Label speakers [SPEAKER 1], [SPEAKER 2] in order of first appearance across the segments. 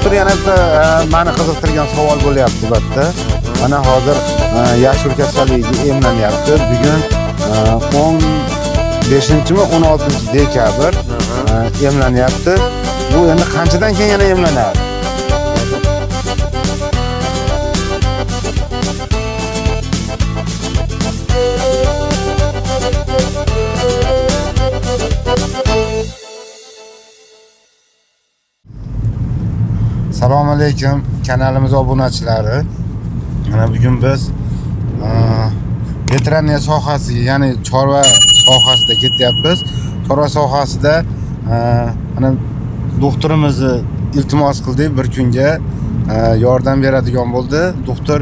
[SPEAKER 1] doktor yana bitta meni qiziqtirgan savol bo'lyapti albatta. Mana hozir yashil kasalligiga emlanyapti. Bugun 15-mi 16-dekabr emlanyapti. Bu endi qanchadan keyin yana emlanadi? Assalomu alaykum kanalimiz obunachilari. Mana bugun biz veteraniya sohasiga, ya'ni chorva sohasida ketyapmiz. Chorva sohasida mana doktorimizni iltimos qildik, bir kunga yordam beradigan bo'ldi. Doktor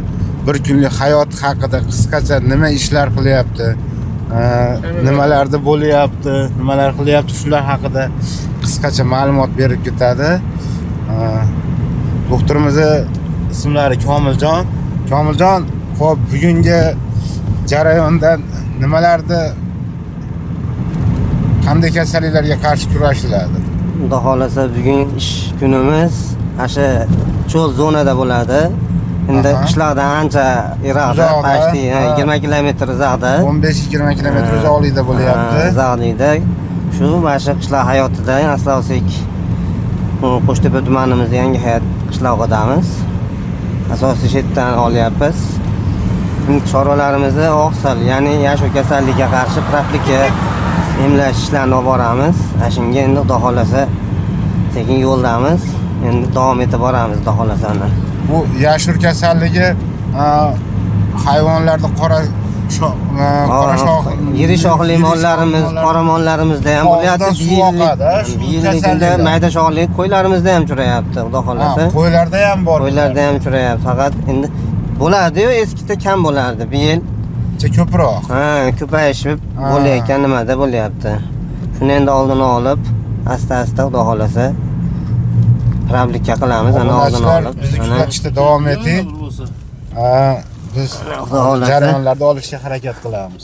[SPEAKER 1] bir kunlik hayot haqida qisqacha nima ishlar qilyapti, nimalarda bo'lyapti, nimalar qilyapti, shular haqida qisqacha ma'lumot berib ketadi. Doktorimizni ismlari Komiljon. Komiljon, xo'p, bugungi jarayondan nimalarda qanday kasalliklarga qarshi kurashiladi?
[SPEAKER 2] Xudo xolasa bugun ish kunimiz o'sha cho'l zonada bo'ladi. Endi qishloqdan ancha yiroqda, pashti 20 kilometr uzoqda. 15-20 kilometr uzoqlikda bo'lyapti. Uzoqlikda. Shu mana qishloq hayotida asosiy Qo'shtepa tumanimizda Yangi hayot qishlog'idamiz. Asosiy shetdan olyapmiz. Chorvalarimizni oqsil, ya'ni yashil kasallikka qarshi profilaktika emlash ishlarini olib boramiz. Shunga endi Xudo xolasa sekin yo'ldamiz. Endi davom etib boramiz Xudo xolasa.
[SPEAKER 1] Bu yashil kasalligi hayvonlarda qora shox,
[SPEAKER 2] yiri shoxli mollarimiz, qora mollarimizda ham bo'lyapti. Yillikda mayda shoxli qo'ylarimizda ham churayapti, Xudo xolasa.
[SPEAKER 1] Qo'ylarda ham bor.
[SPEAKER 2] Qo'ylarda ham churayapti. Faqat endi bo'ladi-yu, eskida kam bo'lardi. Bu yil
[SPEAKER 1] ko'proq.
[SPEAKER 2] Ko'payishib bo'layotgan nimada bo'lyapti. Shuni endi oldini olib, asta-asta Xudo xolasa profilaktika qilamiz, ana oldini olib.
[SPEAKER 1] Bizni kuzatishda davom eting. Biz jarayonlarda olishga harakat qilamiz.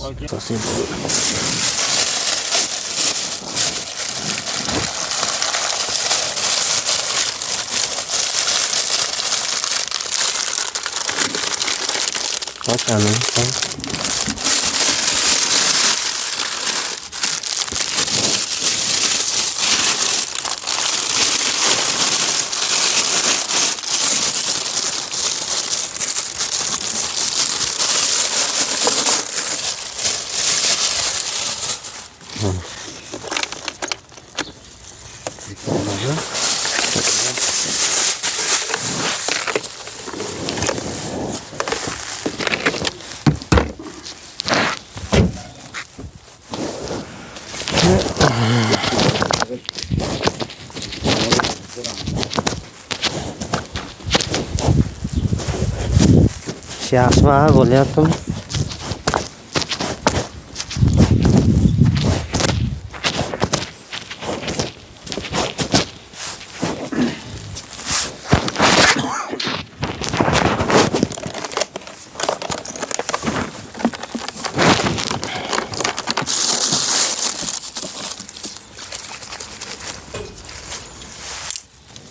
[SPEAKER 2] Yaxshimi bo'lyaptimi?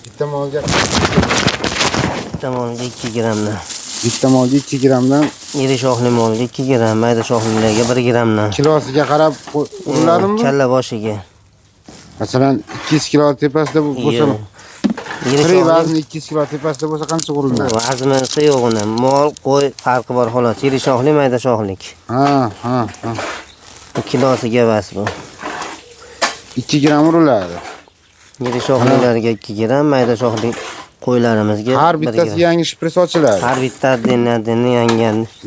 [SPEAKER 1] Bitta molga
[SPEAKER 2] 2 grammdan.
[SPEAKER 1] Bitta molga 2 grammdan,
[SPEAKER 2] iri shoxli molga 2 gramm, mayda shoxlilarga 1 grammdan.
[SPEAKER 1] Kilosiga qarab uriladimi?
[SPEAKER 2] Kalla boshiga.
[SPEAKER 1] Masalan, 200 kilo tepasida bo'lsa, iri vazni 200 kilo tepasida bo'lsa qancha uriladi?
[SPEAKER 2] Vaznisi yo'q uni. Mol, qo'y farqi bor xolos. Iri shoxli, mayda shoxlik.
[SPEAKER 1] Ha.
[SPEAKER 2] Kilosiga vas bu.
[SPEAKER 1] 2 gramm uriladi.
[SPEAKER 2] Iri shoxlilarga 2 gramm, mayda shoxli qo'ylarimizga
[SPEAKER 1] har bittasi yangi shpris ochiladi.
[SPEAKER 2] Har bittasidan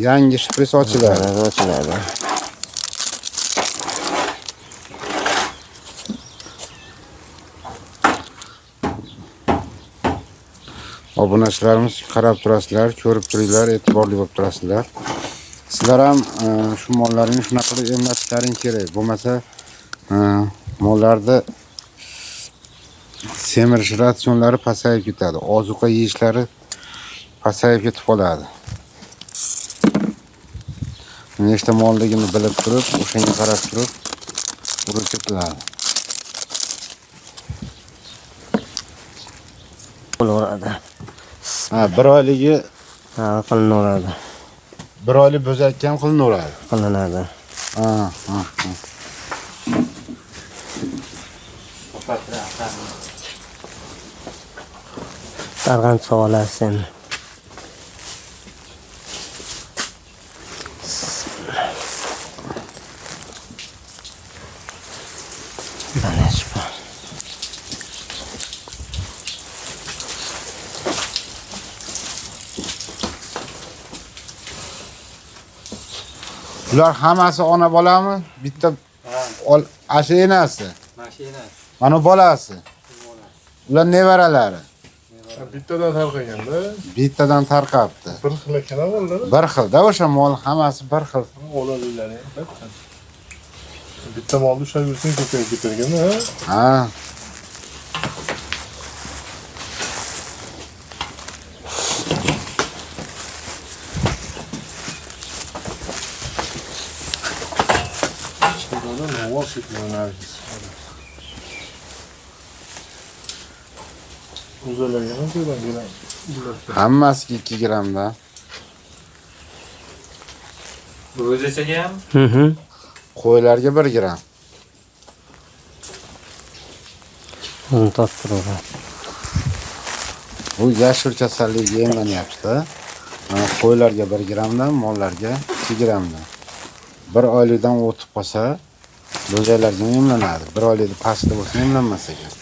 [SPEAKER 1] yangi shpris ochiladi. Obunachilarimiz qarab turasizlar, ko'rib turinglar, e'tiborli bo'lib turasizlar. Sizlar ham shu mollaringizni shunaqa qilib emlatishlaring kerak. Bo'lmasa mollarda semirish ratsionlari pasayib ketadi. Ozuqa yeyishlari pasayib ketib qoladi. Nechta molligini bilib turib, o'shanga qarab turib urib ketiladi.
[SPEAKER 2] bo'laveradi.
[SPEAKER 1] Ha, bir oyligi
[SPEAKER 2] Ha, qilinaveradi.
[SPEAKER 1] bir oylik bo'zakka ham qilinaveradi.
[SPEAKER 2] Qilinadi.
[SPEAKER 1] Ha.
[SPEAKER 2] Targ'an olasiz. Mana shu.
[SPEAKER 1] Ular hammasi ona bolami? Bitta asha enasi.
[SPEAKER 2] Mashina.
[SPEAKER 1] Mana bolasi. Ular nevaralari.
[SPEAKER 3] Bittadan tarqaganda
[SPEAKER 1] Bittadan tarqabdi.
[SPEAKER 3] bir xil ekan ular.
[SPEAKER 1] Bir xilda o'sha mol hammasi bir xil.
[SPEAKER 3] O'larilari. Bitta molni ushlab yursang ko'payib ketarkan, ha?
[SPEAKER 1] Ha.
[SPEAKER 3] Shundan ovoz ketmaydi. Uzalagan joydan keladi.
[SPEAKER 1] Hammasiga 2 grammda.
[SPEAKER 4] Bo'zachaga ham
[SPEAKER 1] Qo'ylarga 1 gram.
[SPEAKER 2] Uni topshiraveradi.
[SPEAKER 1] Bu yashil kasalligiga emlanyapti. Qo'ylarga 1 gramdan, mollarga 2 gramdan. 1 oylikdan o'tib qolsa, bo'zalarga emlanadi. 1 oylikda pastda bo'lsa emlanmas ekan.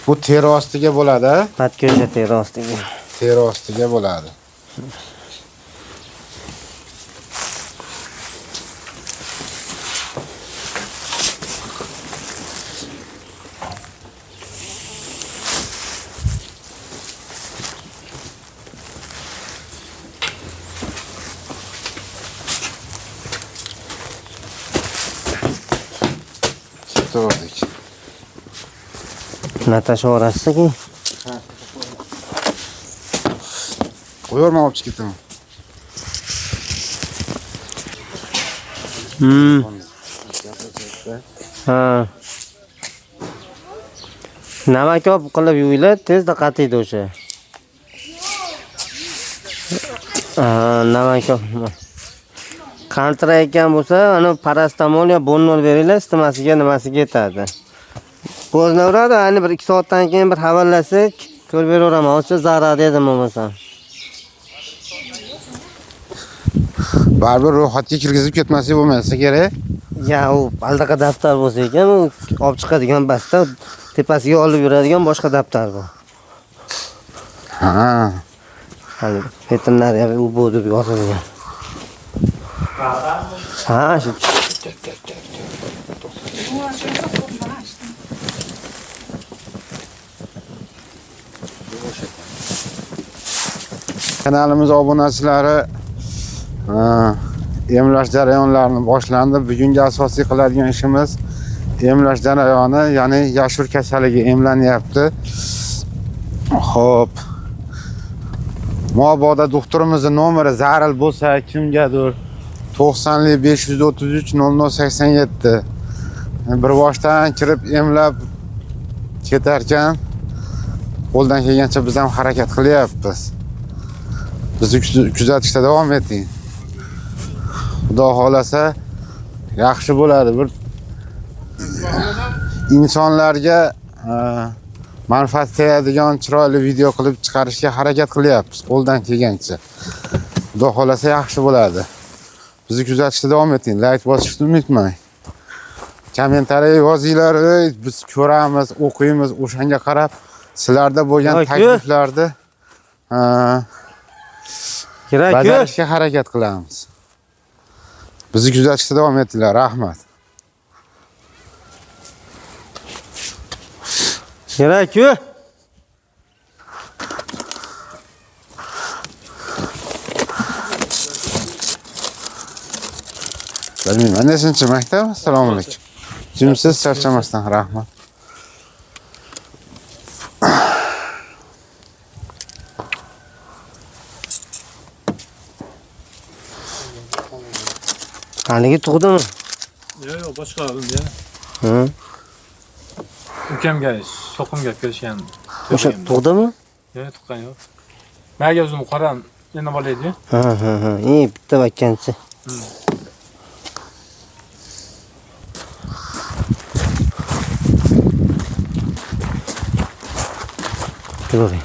[SPEAKER 1] Bu teri ostiga bo'ladi.
[SPEAKER 2] Patko'sha teri ostiga.
[SPEAKER 1] Teri ostiga bo'ladi. Ketdik.
[SPEAKER 2] Natasha orasiga.
[SPEAKER 1] Qo'yarman olib chiqib ketaman.
[SPEAKER 2] Ha. Navak olib qilib yuvinglar, tezda qatiydi o'sha. Ha, navak olib. Qantirayotgan bo'lsa, ana parastamol yo bonnol beringlar, isitmasiga nimasiga yetadi. Ko'zni uradi, ani 1-2 soatdan keyin bir havallasak, ko'rib beraveraman. O'sha zarar dedim bo'lmasam.
[SPEAKER 1] Baribir ro'yxatga kirgizib ketmaslik bo'lmasa kerak.
[SPEAKER 2] Ya, u aldaqa daftar bo'lsa ekan, u olib chiqadigan basta, tepasiga olib yuradigan boshqa daftar bu.
[SPEAKER 1] Ha.
[SPEAKER 2] Hali veterinariya u bu deb yozilgan. Ha, shu.
[SPEAKER 1] Kanalimiz obunachilari emlash jarayonlarini boshlandi. Bugungi asosiy qiladigan ishimiz emlash jarayoni, ya'ni yashil kasalligi emlanyapti. Xo'p. Mabodo doktorimizning nomeri zaril bo'lsa, kimgadir 90 533 0087 bir boshdan kirib emlab ketarkan, qo'ldan kelgancha biz ham harakat qilyapmiz. Bizni kuzatishda davom eting. Xudo xolasa yaxshi bo'ladi. Bir insonlarga manfaat tegadigan chiroyli video qilib chiqarishga harakat qilyapmiz qo'ldan kelgancha. Xudo xolasa yaxshi bo'ladi. Bizni kuzatishda davom eting. Like bosishni unutmang. Kommentariy yozinglar, biz ko'ramiz, o'qiymiz, o'shanga qarab sizlarda bo'lgan takliflarni bajarishga harakat qilamiz. Bizni kuzatishda davom etinglar. Rahmat.
[SPEAKER 2] Kerak-ku.
[SPEAKER 1] Bilmayman, neshinchi maktab? Assalomu alaykum. Jimsiz charchamasdan rahmat.
[SPEAKER 2] Haligi tug'dimi?
[SPEAKER 4] Yo'q, boshqa oldim ya.
[SPEAKER 2] Ha.
[SPEAKER 4] Ukamga so'qimga kelishgan.
[SPEAKER 2] O'sha tug'dimi?
[SPEAKER 3] Yo'q, tuqqan yo'q. Menga o'zim qoram, yana bola edi.
[SPEAKER 2] Ha. Bitta bakkanchi. Ko'ring.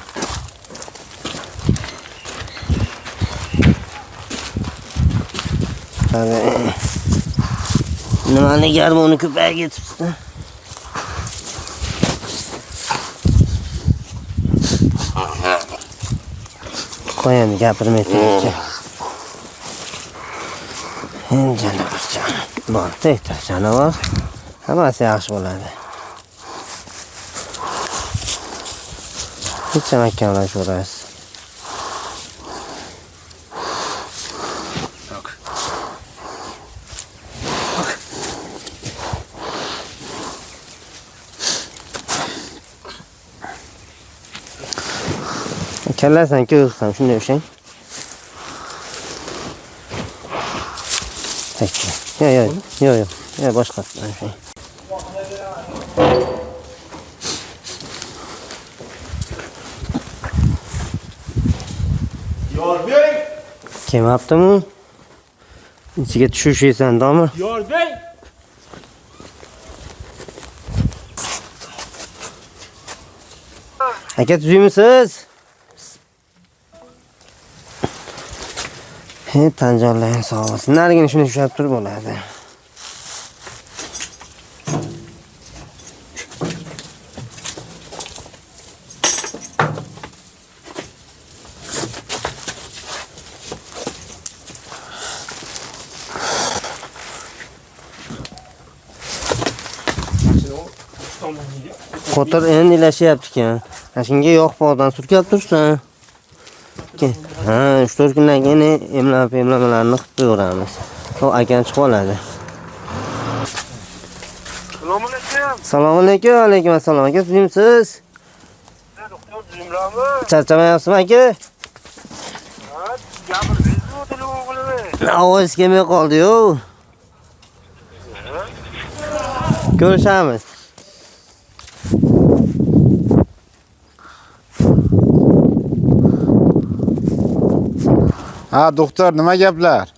[SPEAKER 2] Hadi. Nimani garmoni ko'payib ketibdi. Qo'ying gapirmay turibdi. Janavorjon. Bor, tektir janavar. Hammasi yaxshi bo'ladi. Hech makkamlar ko'rasiz. Kallasan ko'rsam shunday o'shang. Yo'q. Ya boshqa o'shang.
[SPEAKER 3] Yorbek!
[SPEAKER 2] Kelmabdimi? Ichiga tushishaysan, domi?
[SPEAKER 3] Yorbek!
[SPEAKER 2] Aka tuzuymisiz? Tanjonlang sog' bo'lsin. Narigini shuni ushlab turib bo'ladi. Qo'tir endi ilashyapti ekan. Shunga yo'q podan surkab tursan. Ha, 3-4 kundan keyin emlamalarni qilib qo'yamiz. O akam chiqib oladi.
[SPEAKER 5] Assalomu alaykum.
[SPEAKER 2] Assalomu alaykum. Alaykum assalom. Aka, sizmisiz?
[SPEAKER 5] Doktor Zimrami?
[SPEAKER 2] Charchamayapsizmi aka?
[SPEAKER 5] Ha, gapirdingizmi telefon qilib?
[SPEAKER 2] Ovoz kelmay qoldi-yu. Ko'rishamiz.
[SPEAKER 1] Ha, doktor, nima gaplar?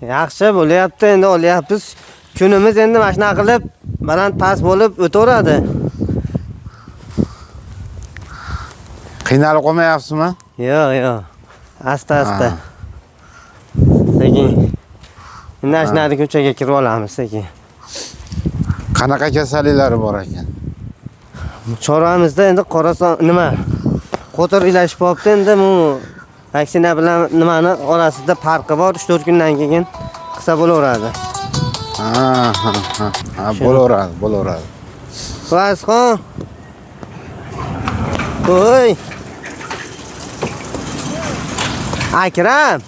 [SPEAKER 2] Yaxshi bo'lyapti, endi olyapmiz. Kunimiz endi mana shuna qilib baland past bo'lib o'taveradi.
[SPEAKER 1] Qiynalib qolmayapsizmi?
[SPEAKER 2] Yo'q. Asta. Sekin. Endi ashnari ko'chaga kirib olamiz sekin.
[SPEAKER 1] Qanaqa kasalliklari bor ekan?
[SPEAKER 2] Chorvamizda endi qorason nima? Qo'tir ilashib qolibdi, endi bu vaksina bilan nimani orasida farqi bor. 3-4 kundan keyin qilsa bo'laveradi.
[SPEAKER 1] Ha, bo'laveradi.
[SPEAKER 2] Vasxon. Voy. Akram.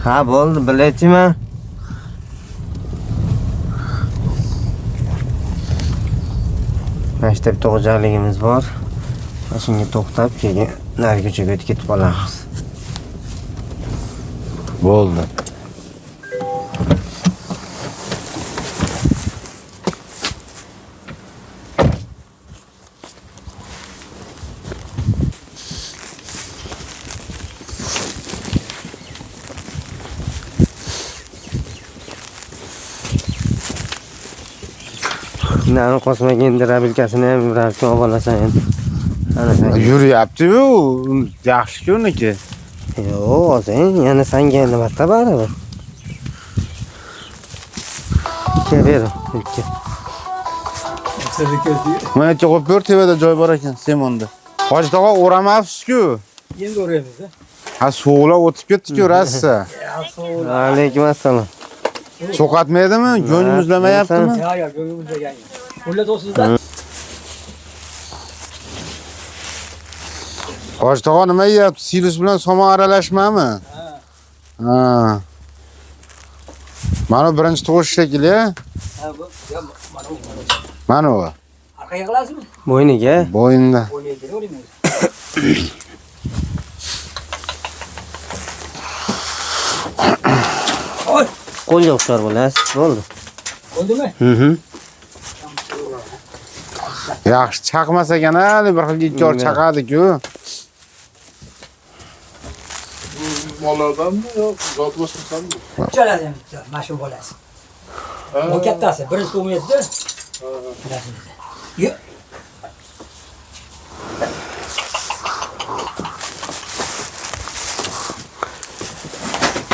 [SPEAKER 2] Ha, bo'ldi, biletchiman. Maktabda xo'jaligimiz bor. Shunga to'xtab, keyin nari ko'chaga o'tib ketib qolamiz.
[SPEAKER 1] Bo'ldi.
[SPEAKER 2] Nari qosmaga endi rabilkasini ham rabkan olib olasan endi.
[SPEAKER 1] Yuryapti-yu, yaxshi-ku uniki.
[SPEAKER 2] Yo'q, o'zing yana senga endi marta baribir. Kel.
[SPEAKER 1] Mana yoqqa qo'yib ko'r, tevada joy bor ekan, Semonda. Hoji tog'a o'ramabsiz-ku.
[SPEAKER 6] Endi o'raymiz.
[SPEAKER 1] Ha, suvlar o'tib ketdi-ku, rassa.
[SPEAKER 2] Alaykum assalom.
[SPEAKER 1] Cho'qatmaydimi? Go'ng muzlamayaptimi?
[SPEAKER 6] Yo'q, go'ng muzlagan. Ular do'stingizda.
[SPEAKER 1] Hoji tog'a nima yeyapti? Silus bilan somon aralashmami? Ha. Mana birinchi tug'ish shekilli.
[SPEAKER 6] Ha, bu
[SPEAKER 1] Mana bu.
[SPEAKER 6] Arqaga qilasizmi?
[SPEAKER 2] Bo'yniga.
[SPEAKER 1] Bo'yinda.
[SPEAKER 6] O'ynaydi, o'ynaymiz.
[SPEAKER 2] qo'lga o'xshar bo'lasiz. Bo'ldi.
[SPEAKER 6] Bo'ldimi?
[SPEAKER 1] Yaxshi chaqmas ekan, hali bir xil ikki or chaqadi-ku.
[SPEAKER 7] Mollardanmi yo zot boshqasanmi?
[SPEAKER 6] Uchalasi ham bitta, mana shu bolasi. Bu kattasi, birinchi tug'maydi. Yo'q.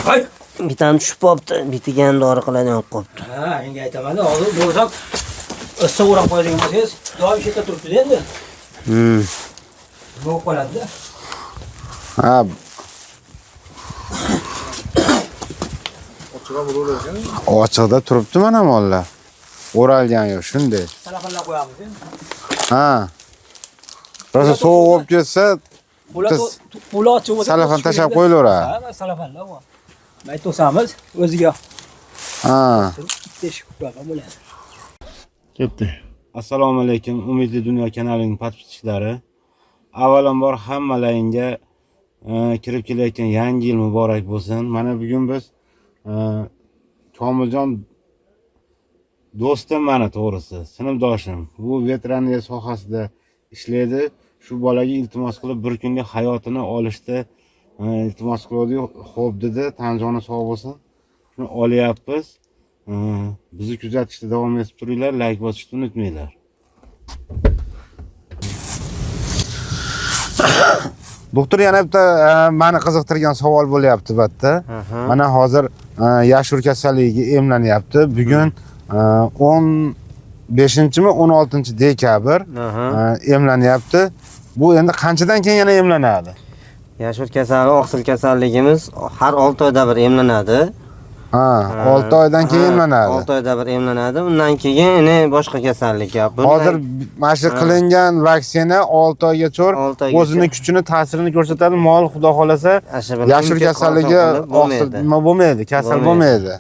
[SPEAKER 6] Hay.
[SPEAKER 2] Bitam tushib qopti, bitigan dori qiladigan qopti.
[SPEAKER 6] Ha, menga aytaman, hozir bo'lsak issiq o'rab qo'yadigan bo'lsangiz, doim shu yerda turibdi endi. Bu qoladi-da.
[SPEAKER 1] Ha, ochiqda turibdi mana mollar. O'ralgan yo'q, shunday.
[SPEAKER 6] Salafanlar qo'yamiz endi.
[SPEAKER 1] Ha. Rosa sovuq bo'lib ketsa,
[SPEAKER 6] Ular ochib o'tib.
[SPEAKER 1] salafan tashlab qo'yilaveradi.
[SPEAKER 6] Ha, salafanlar bor. May to'samiz o'ziga.
[SPEAKER 1] Ha.
[SPEAKER 6] Teshib qo'ygan bo'ladi.
[SPEAKER 1] Ketdi. Assalomu alaykum, Umidli Dunyo kanalining podpischilari. Avvalambor hammalaringga kirib kelayotgan yangi yil muborak bo'lsin. Mana bugun biz Komiljon do'stim mani to'g'risi, sinfdoshim. Bu veteraniya sohasida ishlaydi. Shu bolaga iltimos qilib bir kunlik hayotini olishda iltimos qildik. Xo'p dedi, tan joni sog' bo'lsin. Shuni olyapmiz. Bizni kuzatishda davom etib turinglar, like bosishni unutmanglar. Doktor, yana bitta meni qiziqtirgan savol bo'lyapti bitta. Mana hozir yashur kasalligiga emlanyapti. Bugun 15-mi 16-dekabr emlanyapti. Bu endi qanchadan keyin yana emlanadi?
[SPEAKER 2] Yashur kasali, oqsil kasalligimiz har 6 oyda bir emlanadi.
[SPEAKER 1] Ha, 6 oydan keyin emlanadi.
[SPEAKER 2] 6 oyda bir emlanadi. Undan keyin yana boshqa kasallik gap.
[SPEAKER 1] Hozir mana shu qilingan vaksina 6 oygacha o'zining kuchini, ta'sirini ko'rsatadi. Mol xudo xolasa yashur kasalligi nima bo'lmaydi, kasal bo'lmaydi.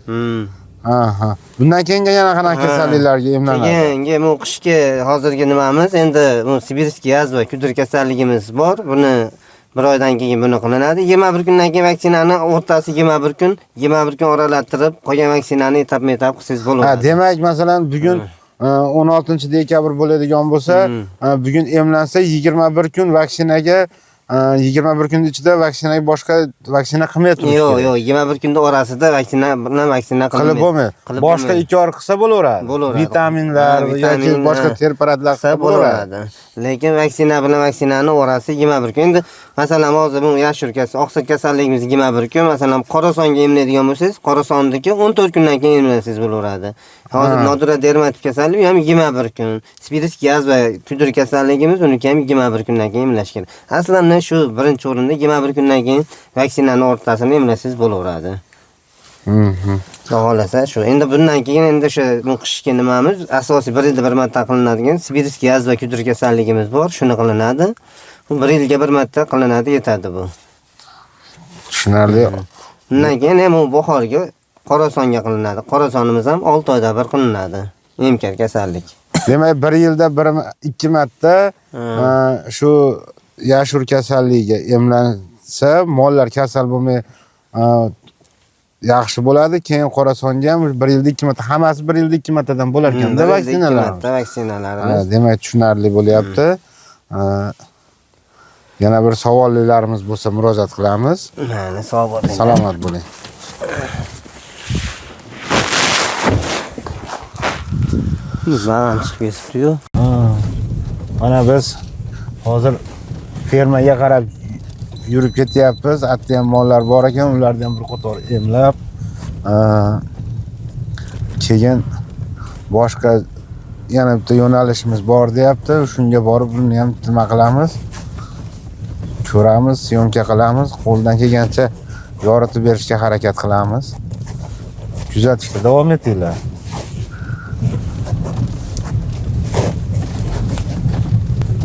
[SPEAKER 1] Aha. Bundan keyingi yana qanaqa kasalliklarga emlanadi?
[SPEAKER 2] Keyingi bu qishki hozirgi nimamiz endi bu sibirskiy yazva, kudur kasalligimiz bor. Buni bir oydan keyin buni qilinadi. 21 kundan keyin vaksinani o'rtasi 21 kun, 21 kun oralattirib qolgan vaksinani etap-etap qilsangiz bo'ladi.
[SPEAKER 1] Ha, demak, masalan, bugun 16-dekabr bo'ladigan bo'lsa, bugun emlansa 21 kun vaksinaga 21 kun ichida vaksinaga boshqa vaksina qilmay turish kerak.
[SPEAKER 2] Yo'q, 21 kunda orasida vaksina bilan vaksina
[SPEAKER 1] qilib bo'lmaydi. Boshqa 2 oy qilsa bo'laveradi. Vitaminlar yoki boshqa preparatlar qilsa bo'laveradi.
[SPEAKER 2] Lekin vaksina bilan vaksinani orasi 21 kun. Endi masalan, hozir bu yashur kasal, oqsil kasalligimiz 21 kun. Masalan, qorasonga emlaydigan bo'lsangiz, qorasonniki 14 kundan keyin emlansangiz bo'laveradi. Hozir nodira dermatit kasalligi ham 21 kun. Sibirskiy yazva kudur kasalligimiz uniki ham 21 kundan keyin emlash kerak. Aslında shu birinchi o'rinda 21 kundan keyin vaksinani o'rtasini emlasangiz bo'laveradi. Xohlasa shu. Endi bundan keyin endi shu qishki nimamiz asosiy bir yilda bir marta qilinadigan sibirskiy yazva kudur kasalligimiz bor, shuni qilinadi. Bu bir yilga bir marta qilinadi, yetadi bu.
[SPEAKER 1] Tushunarli.
[SPEAKER 2] Bundan keyin ham u bahorga qorasonga qilinadi. Qorasonimiz ham 6 oyda bir qilinadi. Emkar kasallik.
[SPEAKER 1] Demak, bir yilda 2 marta shu yashur kasalligiga emlansa, mollar kasal bo'lmay yaxshi bo'ladi. Keyin qorasonga ham bir yilda 2 marta, hammasi bir yilda 2 martadan bo'lar ekan-da vaksinalar.
[SPEAKER 2] Vaksinalarimiz.
[SPEAKER 1] Demak, tushunarli bo'lyapti. Yana bir savollarimiz bo'lsa murojaat qilamiz.
[SPEAKER 2] Mana sog' bo'ling.
[SPEAKER 1] Salomat bo'ling.
[SPEAKER 2] Bizdan chiqib ketibdi-yu.
[SPEAKER 1] Mana biz hozir fermaga qarab yurib ketyapmiz. Atda ham mollar bor ekan, ulardan bir qator emlab, keyin boshqa yana bitta yo'nalishimiz bor deyapti. Shunga borib buni ham nima qilamiz? Ko'ramiz, syomka qilamiz, qo'ldan kelgancha yoritib berishga harakat qilamiz. Kuzatishda davom etinglar.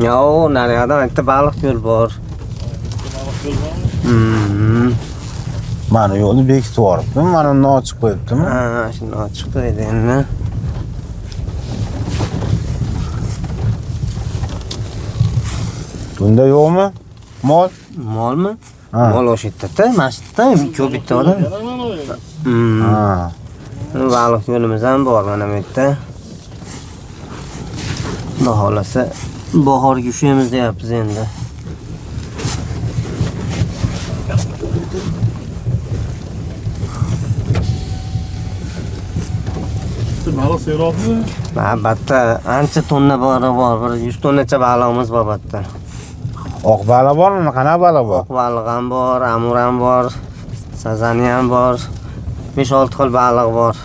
[SPEAKER 2] Yo'q, naryoqda bitta baliq ko'l bor.
[SPEAKER 1] Mana yo'lni bekitib yuboribdim. Mana uni ochib qo'yibdim.
[SPEAKER 2] Ha, shuni ochib qo'ydi endi.
[SPEAKER 1] Bunda yo'qmi? Mol?
[SPEAKER 2] Molmi? Mol o'sha yerda, masjidda ko'p bitta odam.
[SPEAKER 1] Ha.
[SPEAKER 2] Baliq yo'limiz ham bor mana bu yerda. Xudo xolasa bahorga ushlaymiz deyapmiz endi.
[SPEAKER 7] Baliq seroqmi?
[SPEAKER 2] Albatta, ancha tonna bor, 100 tonnacha balig'imiz bor albatta.
[SPEAKER 1] Oq baliq bormi? Qanaqa baliq bor?
[SPEAKER 2] Oq baliq ham bor, amur ham bor, sazani ham bor. 5-6 xil baliq bor.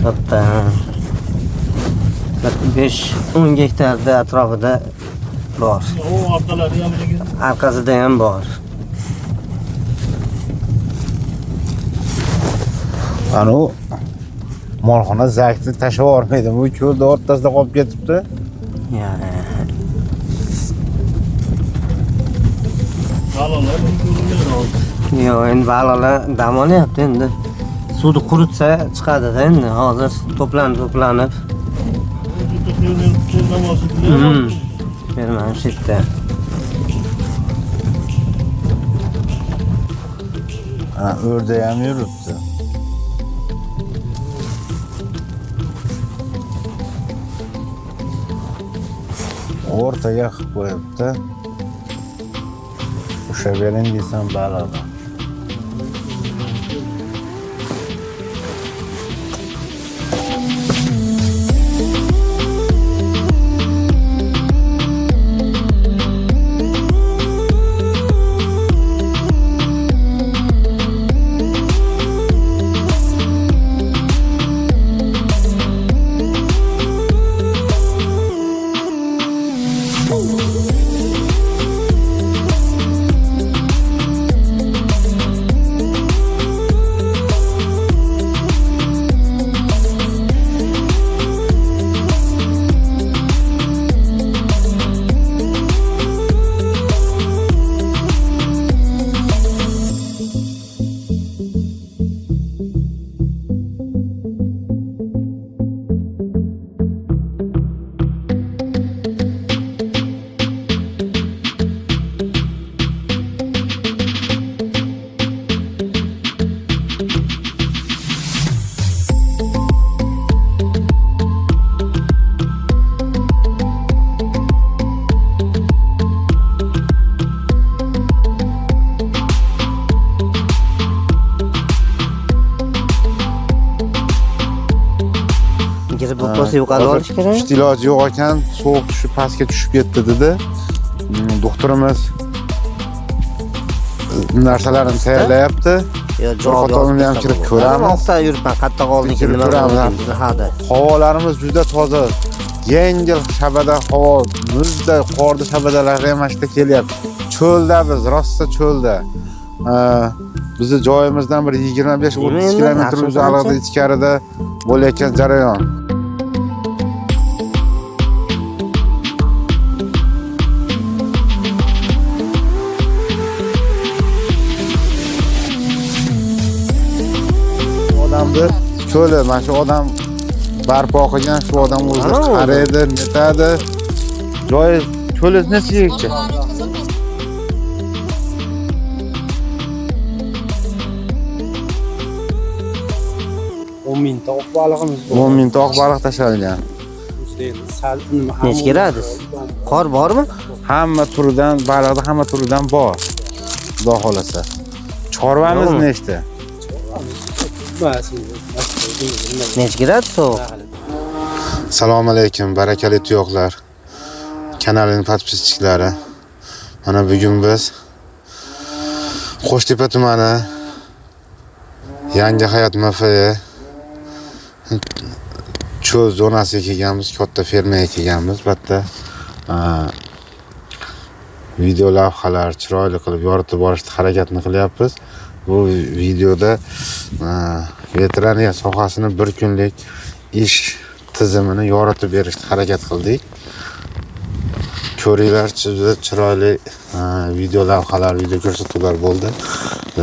[SPEAKER 2] Katta. 5-10 gektarda atrofida bor.
[SPEAKER 7] O orqalari ham lekin.
[SPEAKER 2] Arkasida ham bor.
[SPEAKER 1] Anu molxona zakni tashlab yubormaydi. Bu ko'lda o'rtasida qolib ketibdi.
[SPEAKER 2] Yani.
[SPEAKER 7] Baliqlar ko'rinmaydi.
[SPEAKER 2] Yo'q, endi baliqlar dam olyapti endi. Suvni quritsa chiqadi-da endi. Hozir to'planib. Bermam shu yerda.
[SPEAKER 1] Ha, o'rda ham yuribdi. O'rtaga qilib qo'yibdi. O'sha bering desam baliq.
[SPEAKER 2] Bo'lsa yuqori olish kerak.
[SPEAKER 1] Hech iloji yo'q ekan, sovuq tushib pastga tushib ketdi dedi. Doktorimiz narsalarini tayyorlayapti. Fotolarni ham kirib ko'ramiz.
[SPEAKER 2] Oqta yuribman, qattiq oldinki nima bo'ldi hada.
[SPEAKER 1] Havolarimiz juda toza. Yengil shabada havo, muzda, qorda shabadalar ham ashta kelyapti. Cho'lda biz, rosta cho'lda. Bizni joyimizdan bir 25-30 kilometr uzoqlikda ichkarida bo'layotgan jarayon. Odamni cho'li, mana shu odam barpo qilgan, shu odam o'zi qaraydi, netadi. Joyi cho'li necha?
[SPEAKER 6] 10 mingta oq balig'imiz bor.
[SPEAKER 1] 10 mingta oq baliq tashlangan.
[SPEAKER 2] Nech keladis? Qor bormi?
[SPEAKER 1] Hamma turidan, baliqda hamma turidan bor. Xudo xolasa. Chorvamiz nechta?
[SPEAKER 2] Nech keladi so'q?
[SPEAKER 1] Assalomu alaykum, barakali tuyoqlar. Kanalining podpischiklari. Mana bugun biz Qo'shtepa tumani Yangi hayot MFE cho'l zonasiga kelganmiz, katta fermaga kelganmiz. Bitta video lavhalar chiroyli qilib yoritib borishga harakatni qilyapmiz. Bu videoda veteraniya sohasini bir kunlik ish tizimini yoritib berishga harakat qildik. Ko'ringlar, juda chiroyli video lavhalar, video ko'rsatuvlar bo'ldi.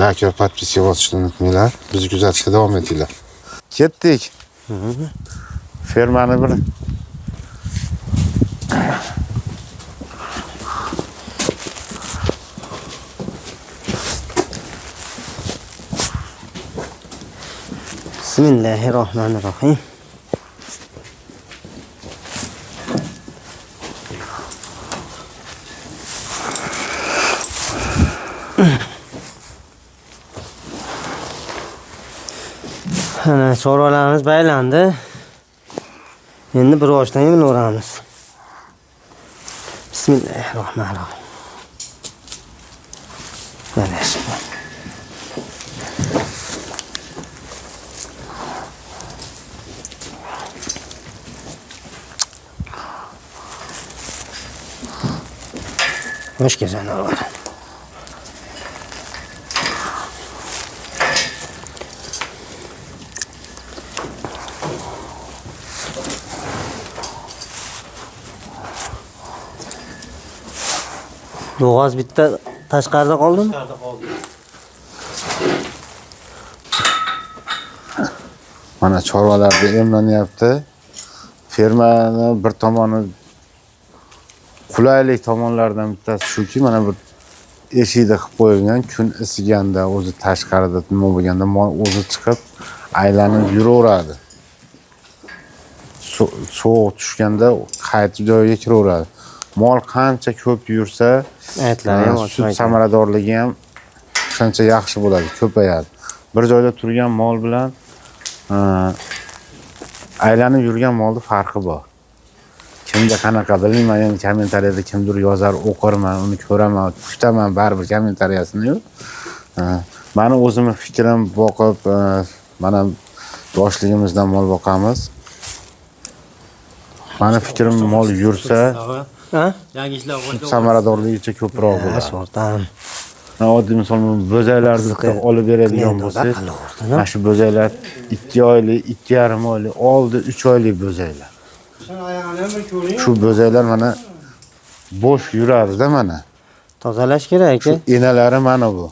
[SPEAKER 1] Like va podpiska bosishni unutmanglar. Bizni kuzatishda davom etinglar. Ketdik. Fermani bir
[SPEAKER 2] Bismillahirrohmanirrohim. Ana chorvalarimiz baylandi. Endi bir oshdan yemilaveramiz. Bismillahirrohmanirrohim. Mana shu. Hoş geldin oğlum. Bo'g'oz bitta tashqarida qoldimi?
[SPEAKER 6] Tashqarida qoldi.
[SPEAKER 1] Mana chorvalarda emlanyapti. Fermani bir tomoni qulaylik tomonlaridan bittasi shuki, mana bir eshikda qilib qo'yilgan, kun isiganda o'zi tashqarida nima bo'lganda mol o'zi chiqib aylanib yuraveradi. Sovuq tushganda qaytib joyiga kiraveradi. Mol qancha ko'p yursa,
[SPEAKER 2] Aytlari ham
[SPEAKER 1] sut samaradorligi ham shuncha yaxshi bo'ladi, ko'payadi. Bir joyda turgan mol bilan aylanib yurgan molda farqi bor. Kimda qanaqa bilmayman, endi kommentariyada kimdir yozar, o'qirman, uni ko'raman, kutaman baribir kommentariyasini-yu. Meni o'zimning fikrim boqib, mana yoshligimizdan mol boqamiz. Meni fikrim mol yursa,
[SPEAKER 6] Yangi ishlar
[SPEAKER 1] sut samaradorligicha ko'proq bo'ladi.
[SPEAKER 2] Sortam.
[SPEAKER 1] Oddiy misol bo'zaylarni olib beradigan bo'lsak, mana shu bo'zaylar 2 oylik, 2,5 oylik, oldi 3 oylik bo'zaylar. Shu bo'zaylar mana bo'sh yuradi-da mana.
[SPEAKER 2] Tozalash kerak.
[SPEAKER 1] Enalari mana bu.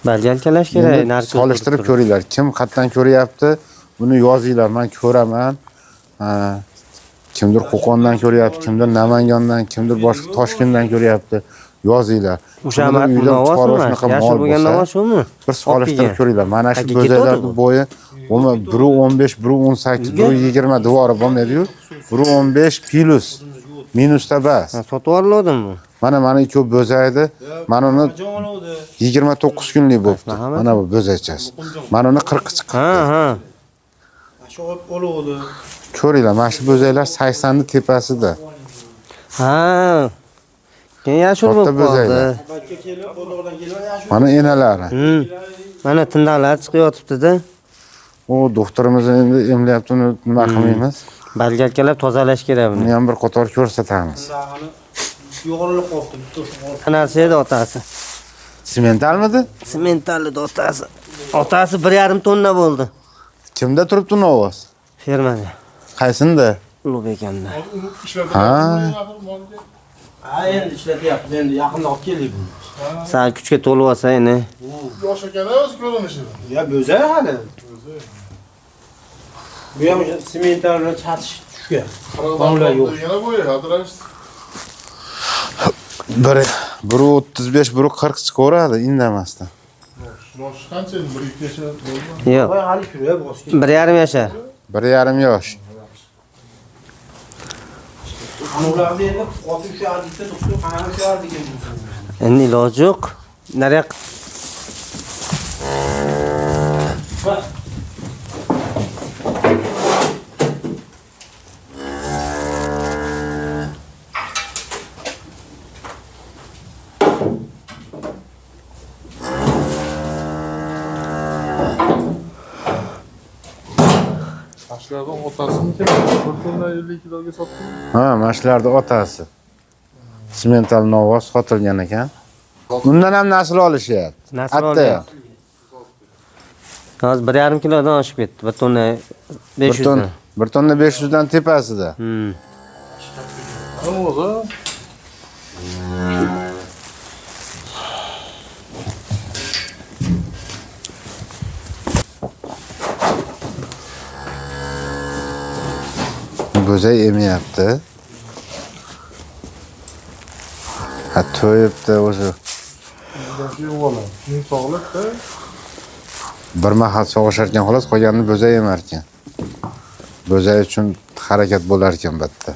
[SPEAKER 2] Balgalkalash kerak.
[SPEAKER 1] Solishtirib ko'ringlar. Kim qayerdan ko'ryapti, buni yozinglar. Men ko'raman. Kimdir Qo'qondan ko'ryapti, kimdir Namangandan, kimdir boshqa Toshkentdan ko'ryapti. Yozinglar.
[SPEAKER 2] O'sha uyda chorvashunaqa mol bo'lganda shumi?
[SPEAKER 1] Bir solishtirib ko'ringlar. Mana shu bo'zaylarning bo'yi 1.15, 1.18, 1.20 devori bo'lmaydi-yu. 1.15 plus minusda bas.
[SPEAKER 2] Sotib oladimi?
[SPEAKER 1] Mana ikkovi bo'zaydi. Mana uni 29 kunlik bo'libdi. Mana bu bo'zaychasi. Mana uni 40 chiqdi.
[SPEAKER 2] Ha.
[SPEAKER 7] Shu oluvdi.
[SPEAKER 1] Ko'ringlar, mana shu bo'zaylar 80 ni tepasida.
[SPEAKER 2] Ha. Keyin yashil bo'lib qoldi.
[SPEAKER 1] Mana enalari.
[SPEAKER 2] Mana tindaqlar chiqib yotibdi-da.
[SPEAKER 1] O doktorimiz endi emlayapti, uni nima qilmaymiz?
[SPEAKER 2] Balgalkalab tozalash kerak buni.
[SPEAKER 1] Uni ham bir qator ko'rsatamiz.
[SPEAKER 7] Yo'g'rilib qoldi, bitta o'sha.
[SPEAKER 2] Qanasi edi otasi?
[SPEAKER 1] Sementalmidi?
[SPEAKER 2] Sementalli otasi. Otasi 1,5 tonna bo'ldi.
[SPEAKER 1] Kimda turibdi ovoz?
[SPEAKER 2] Fermada.
[SPEAKER 1] Qaysinda?
[SPEAKER 2] Ulug'bekanda.
[SPEAKER 1] Ha.
[SPEAKER 6] Ha, endi ishlatyapmiz. Endi yaqinda olib keldik buni.
[SPEAKER 2] Sal kuchga to'lib olsa endi.
[SPEAKER 7] Yosh ekan o'zi ko'rinishi.
[SPEAKER 6] Ya bo'zay hali. Bu ham sementarni chatish tushgan. Qonlar yo'q.
[SPEAKER 7] Yana bo'yi hadirash.
[SPEAKER 1] 1.35, 1.40 chiqaveradi indamasdan.
[SPEAKER 7] Yosh qancha? 1-2 yashar bo'ldi.
[SPEAKER 2] Yo'q.
[SPEAKER 6] Voy hali shuraya bosib.
[SPEAKER 2] 1,5 yashar.
[SPEAKER 1] 1,5 yosh.
[SPEAKER 6] Ularni endi qotib shu adikda doktor qanaqa shu adikda.
[SPEAKER 2] Endi iloji yo'q. Nariyoq
[SPEAKER 7] Ashlardan otasini bir tonna 50 kiloga sotdi.
[SPEAKER 1] Ha, mashlarda otasi. Semental novoz sotilgan ekan. Undan ham nasl olishyapti.
[SPEAKER 2] nasl olyapti. Hozir 1,5 kilodan oshib ketdi. 1 tonna 500 dan.
[SPEAKER 1] 1 tonna 500 dan tepasida.
[SPEAKER 7] O'zi
[SPEAKER 1] Bo'zay emayapti. Ha, to'yibdi o'zi.
[SPEAKER 7] yo'q bola. Keyin sog'liqda
[SPEAKER 1] Bir mahal sog'ishar ekan xolos, qolganini bo'zay yemar ekan. Bo'zay uchun harakat bo'lar ekan batda.